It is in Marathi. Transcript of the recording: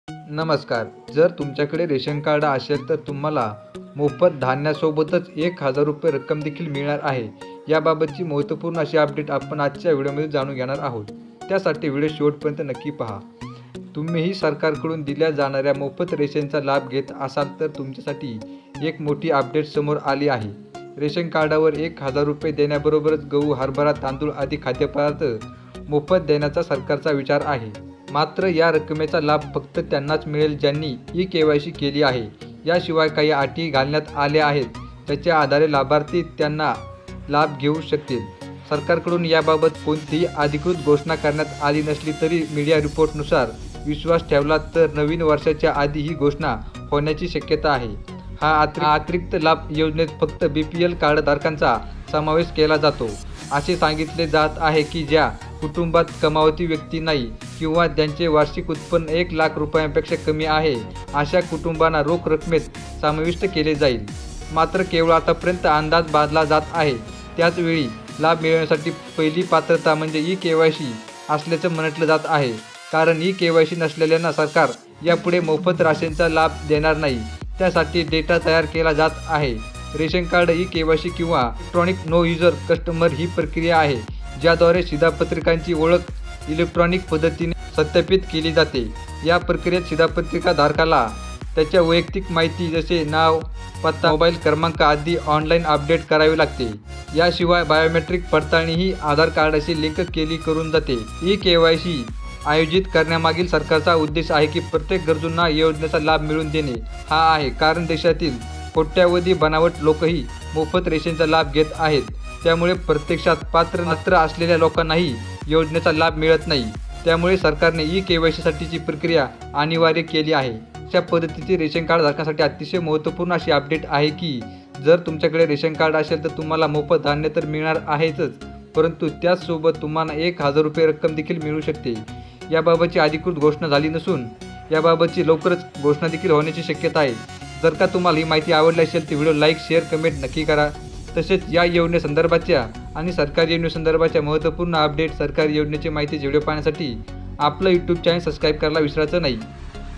नमस्कार. जर तुमच्याकडे रेशन कार्ड असेल तर तुम्हाला मोफत धान्यासोबतच ₹1000 रक्कम देखील मिळणार आहे. याबाबतची महत्त्वपूर्ण अशी अपडेट आपण आजच्या व्हिडिओमध्ये जाणून घेणार आहोत. त्यासाठी व्हिडिओ शेवटपर्यंत नक्की पहा. तुम्हीही सरकारकडून दिल्या जाणाऱ्या मोफत रेशनचा लाभ घेत असाल तर तुमच्यासाठी एक मोठी अपडेट समोर आली आहे. रेशन कार्डावर ₹1000 देण्याबरोबरच गहू, हरभरा, तांदूळ आदी खाद्यपदार्थ मोफत देण्याचा सरकारचा विचार आहे. मात्र या रकमेचा लाभ फक्त त्यांनाच मिळेल ज्यांनी ई-केवायसी केली आहे. याशिवाय काही अटी घालण्यात आल्या आहेत, ज्याच्या आधारे लाभार्थी त्यांना लाभ घेऊ शकतील. सरकारकडून याबाबत कोणतीही अधिकृत घोषणा करण्यात आली नसली तरी मीडिया रिपोर्टनुसार विश्वास ठेवला तर नवीन वर्षाच्या आधी ही घोषणा होण्याची शक्यता आहे. हा अतिरिक्त लाभ योजनेत फक्त BPL कार्डधारकांचा समावेश केला जातो. असे सांगितले जात आहे की ज्या कुटुंबात कमावती व्यक्ती नाही किंवा ज्यांचे वार्षिक उत्पन्न ₹1,00,000 कमी आहे, अशा कुटुंबांना रोख रकमेत समाविष्ट केले जाईल. मात्र केवळ आतापर्यंत अंदाज बांधला जात आहे. त्याचवेळी लाभ मिळवण्यासाठी पहिली पात्रता म्हणजे ई-केवायसी असल्याचं म्हटलं जात आहे. कारण ई-केवायसी नसलेल्यांना सरकार यापुढे मोफत राशनचा लाभ देणार नाही. त्यासाठी डेटा तयार केला जात आहे. रेशन कार्ड ई-केवायसी किंवा इलेक्ट्रॉनिक नो युजर कस्टमर ही प्रक्रिया आहे, ज्याद्वारे शिधापत्रिकांची ओळख इलेक्ट्रॉनिक पद्धतीने सत्यापित केली जाते. या प्रक्रियेत शिधापत्रिकाधारकाला त्याच्या वैयक्तिक माहिती जसे नाव, पत्ता, मोबाईल क्रमांक आदी ऑनलाईन अपडेट करावे लागते. याशिवाय बायोमेट्रिक पडताळणीही आधार कार्डाशी लिंक केली करून जाते. ई-केवायसी आयोजित करण्यामागील सरकारचा उद्देश आहे की प्रत्येक गरजूंना योजनेचा लाभ मिळवून देणे हा आहे. कारण देशातील कोट्यावधी बनावट लोकही मोफत रेशनचा लाभ घेत आहेत. त्यामुळे प्रत्यक्षात पात्र असलेल्या लोकांनाही योजनेचा लाभ मिळत नाही. त्यामुळे सरकारने ई-केवायसीसाठीची प्रक्रिया अनिवार्य केली आहे. अशा पद्धतीची रेशन कार्ड धारकांसाठी अतिशय महत्त्वपूर्ण अशी अपडेट आहे की जर तुमच्याकडे रेशन कार्ड असेल तर तुम्हाला मोफत धान्य तर मिळणार आहेतच, परंतु त्याचसोबत तुम्हाला ₹1000 रक्कम देखील मिळू शकते. याबाबतची अधिकृत घोषणा झाली नसून याबाबतची लवकरच घोषणा देखील होण्याची शक्यता आहे. जर का तुम्हाला ही माहिती आवडली असेल तर व्हिडिओ लाईक, शेअर, कमेंट नक्की करा. तसेच या योजनेसंदर्भाच्या आणि सरकारी योजनेसंदर्भाच्या महत्त्वपूर्ण अपडेट, सरकारी योजनेची माहिती व्हिडिओ पाहण्यासाठी आपलं YouTube चॅनल सबस्क्राईब करायला विसरायचं नाही.